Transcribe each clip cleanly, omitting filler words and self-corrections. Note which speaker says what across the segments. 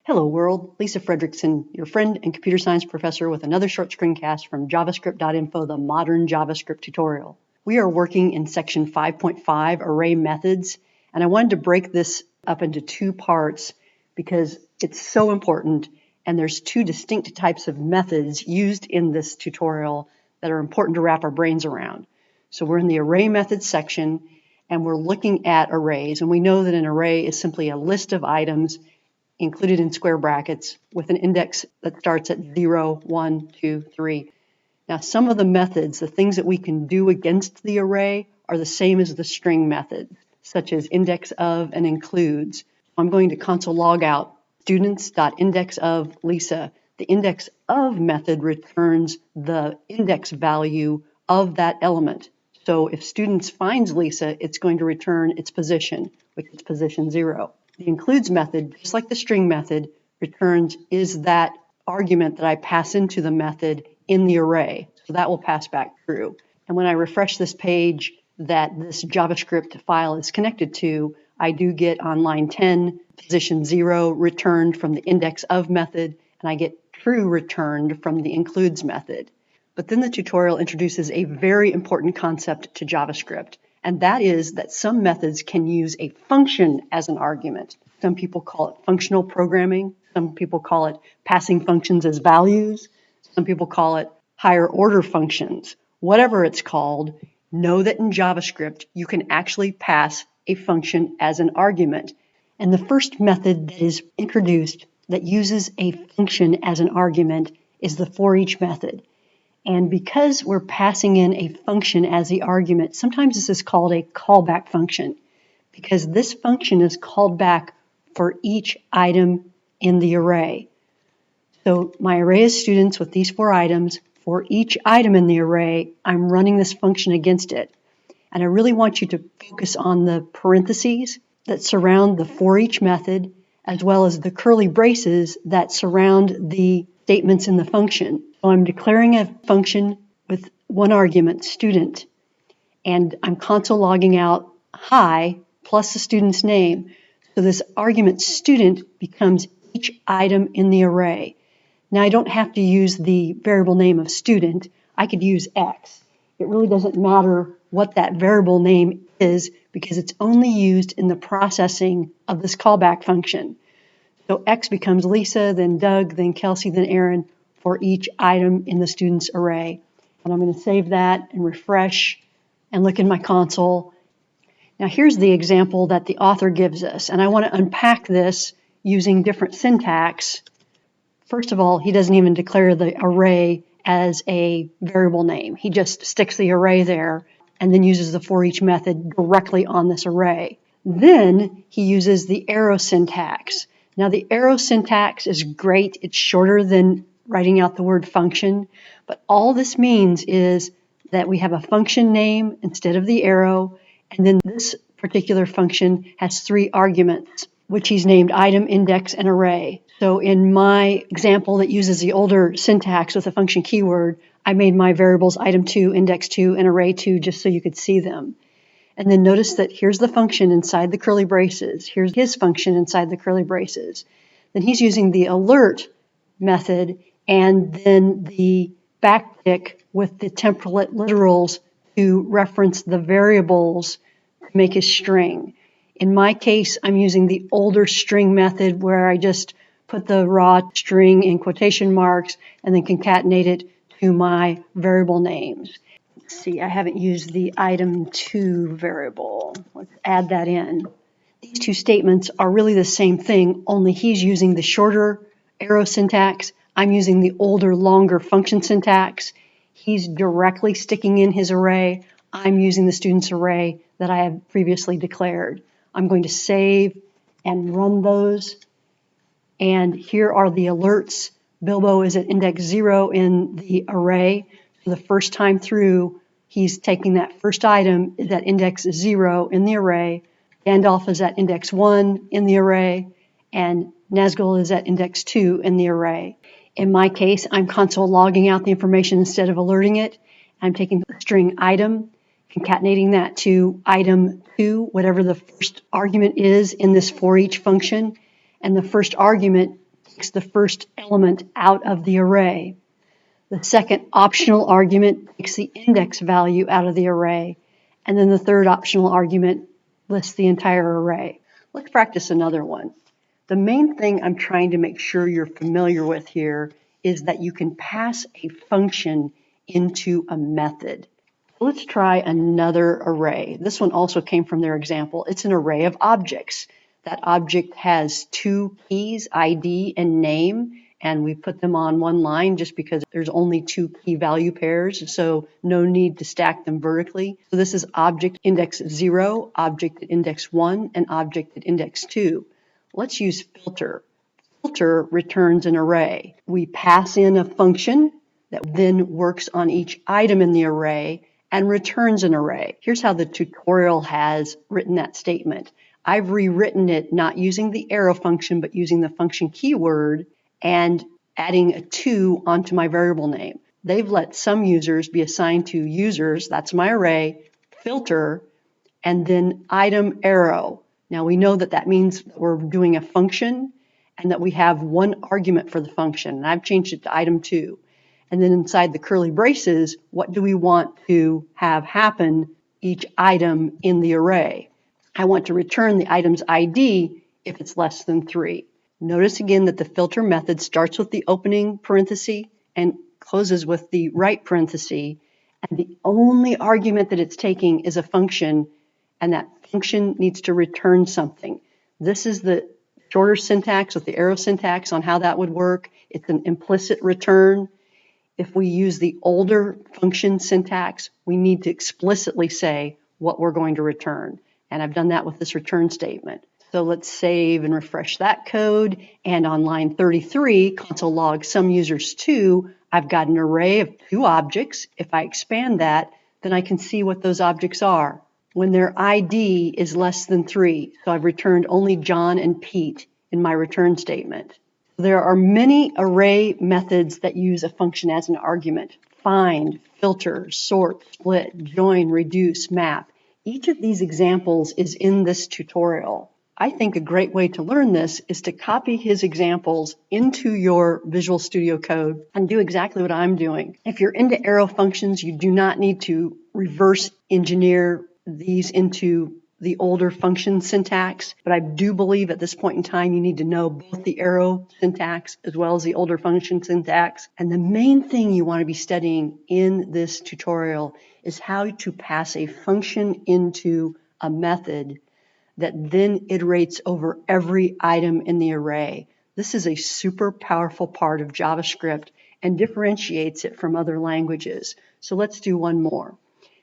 Speaker 1: Hello world, Lisa Friedrichsen, your friend and computer science professor with another short screencast from javascript.info, the Modern JavaScript tutorial. We are working in section 5.5, array methods, and I wanted to break this up into two parts because it's so important, and there's two distinct types of methods used in this tutorial that are important to wrap our brains around. So we're in the array methods section, and we're looking at arrays, and we know that an array is simply a list of items included in square brackets with an index that starts at 0, 1, 2, 3. Now, some of the methods, the things that we can do against the array, are the same as the string method, such as indexOf and includes. I'm going to console log out students.indexOf Lisa. The indexOf method returns the index value of that element. So if students finds Lisa, it's going to return its position, which is position 0. The includes method, just like the string method, returns is that argument that I pass into the method in the array. So that will pass back through. And when I refresh this page that this JavaScript file is connected to, I do get on line 10, position 0 returned from the indexOf method, and I get true returned from the includes method. But then the tutorial introduces a very important concept to JavaScript, and that is that some methods can use a function as an argument. Some people call it functional programming. Some people call it passing functions as values. Some people call it higher order functions. Whatever it's called, know that in JavaScript you can actually pass a function as an argument. And the first method that is introduced that uses a function as an argument is the forEach method. And because we're passing in a function as the argument, sometimes this is called a callback function, because this function is called back for each item in the array. So my array is students with these 4 items. For each item in the array, I'm running this function against it. And I really want you to focus on the parentheses that surround the forEach method, as well as the curly braces that surround the statements in the function. So I'm declaring a function with one argument, student, and I'm console logging out hi plus the student's name. So this argument student becomes each item in the array. Now I don't have to use the variable name of student. I could use X. It really doesn't matter what that variable name is because it's only used in the processing of this callback function. So X becomes Lisa, then Doug, then Kelsey, then Aaron for each item in the student's array. And I'm going to save that and refresh and look in my console. Now here's the example that the author gives us, and I want to unpack this using different syntax. First of all, he doesn't even declare the array as a variable name. He just sticks the array there and then uses the forEach method directly on this array. Then he uses the arrow syntax. Now the arrow syntax is great. It's shorter than writing out the word function, but all this means is that we have a function name instead of the arrow, and then this particular function has 3 arguments, which he's named item, index, and array. So in my example that uses the older syntax with a function keyword, I made my variables item 2, index 2, and array 2 just so you could see them. And then notice that here's the function inside the curly braces. Here's his function inside the curly braces. Then he's using the alert method and then the backtick with the template literals to reference the variables to make his string. In my case, I'm using the older string method where I just put the raw string in quotation marks and then concatenate it to my variable names. Let's see, I haven't used the item2 variable. Let's add that in. These 2 statements are really the same thing, only he's using the shorter arrow syntax. I'm using the older, longer function syntax. He's directly sticking in his array. I'm using the student's array that I have previously declared. I'm going to save and run those. And here are the alerts. Bilbo is at index 0 in the array. So the first time through, he's taking that first item is at index 0 in the array. Gandalf is at index 1 in the array. And Nazgul is at index 2 in the array. In my case, I'm console logging out the information instead of alerting it. I'm taking the string item, concatenating that to item 2, whatever the first argument is in this forEach function. And the first argument takes the first element out of the array. The second optional argument takes the index value out of the array. And then the third optional argument lists the entire array. Let's practice another one. The main thing I'm trying to make sure you're familiar with here is that you can pass a function into a method. Let's try another array. This one also came from their example. It's an array of objects. That object has two keys, ID and name, and we put them on one line just because there's only two key value pairs, so no need to stack them vertically. So this is object index 0, object at index 1, and object at index 2. Let's use filter. Filter returns an array. We pass in a function that then works on each item in the array and returns an array. Here's how the tutorial has written that statement. I've rewritten it not using the arrow function, but using the function keyword and adding a 2 onto my variable name. They've let some users be assigned to users, that's my array, filter, and then item arrow. Now we know that that means we're doing a function and that we have one argument for the function. And I've changed it to item 2. And then inside the curly braces, what do we want to have happen each item in the array? I want to return the item's ID if it's less than 3. Notice again that the filter method starts with the opening parenthesis and closes with the right parenthesis. And the only argument that it's taking is a function, and that function needs to return something. This is the shorter syntax with the arrow syntax on how that would work. It's an implicit return. If we use the older function syntax, we need to explicitly say what we're going to return. And I've done that with this return statement. So let's save and refresh that code. And on line 33, console log some users 2, I've got an array of 2 objects. If I expand that, then I can see what those objects are. When their ID is less than 3, so I've returned only John and Pete in my return statement. There are many array methods that use a function as an argument. Find, filter, sort, split, join, reduce, map. Each of these examples is in this tutorial. I think a great way to learn this is to copy his examples into your Visual Studio Code and do exactly what I'm doing. If you're into arrow functions, you do not need to reverse engineer these into the older function syntax, but I do believe at this point in time you need to know both the arrow syntax as well as the older function syntax. And the main thing you want to be studying in this tutorial is how to pass a function into a method that then iterates over every item in the array. This is a super powerful part of JavaScript and differentiates it from other languages. So let's do one more.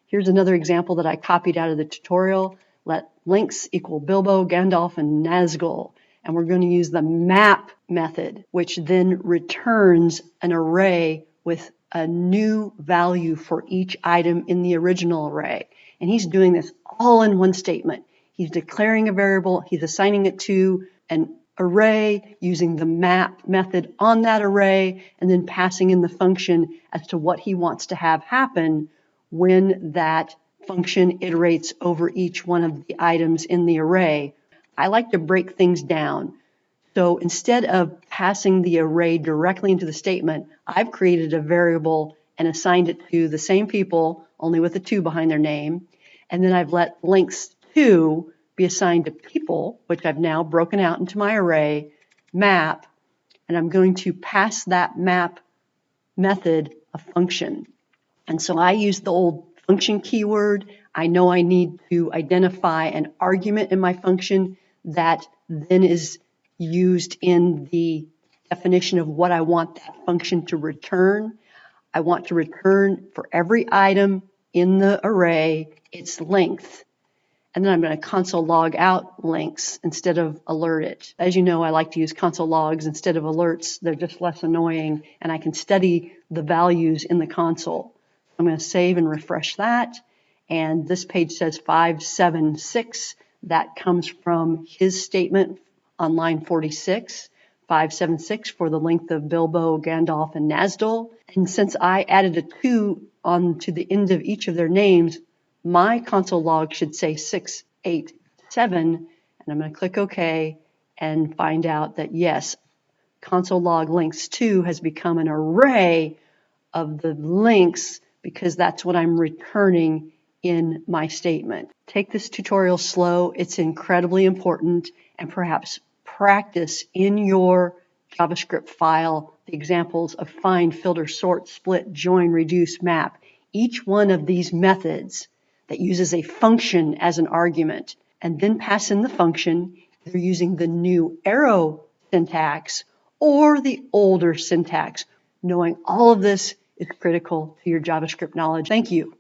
Speaker 1: Here's another example that I copied out of the tutorial. Let links equal Bilbo, Gandalf, and Nazgul. And we're going to use the map method, which then returns an array with a new value for each item in the original array. And he's doing this all in one statement. He's declaring a variable, he's assigning it to an array using the map method on that array, and then passing in the function as to what he wants to have happen when that function iterates over each one of the items in the array. I like to break things down. So instead of passing the array directly into the statement, I've created a variable and assigned it to the same people, only with a 2 behind their name. And then I've let links 2 be assigned to people, which I've now broken out into my array, map, and I'm going to pass that map method a function. And so I use the old function keyword. I know I need to identify an argument in my function that then is used in the definition of what I want that function to return. I want to return for every item in the array its length. And then I'm going to console log out links instead of alert it. As you know, I like to use console logs instead of alerts. They're just less annoying, and I can study the values in the console. I'm going to save and refresh that. And this page says 576. That comes from his statement on line 46. 576 for the length of Bilbo, Gandalf, and Nazgul. And since I added a 2 on to the end of each of their names, my console log should say 687. And I'm going to click OK and find out that yes, console log links to has become an array of the links because that's what I'm returning in my statement. Take this tutorial slow. It's incredibly important, and perhaps practice in your JavaScript file the examples of find, filter, sort, split, join, reduce, map. Each one of these methods that uses a function as an argument and then pass in the function either using the new arrow syntax or the older syntax. Knowing all of this is critical to your JavaScript knowledge. Thank you.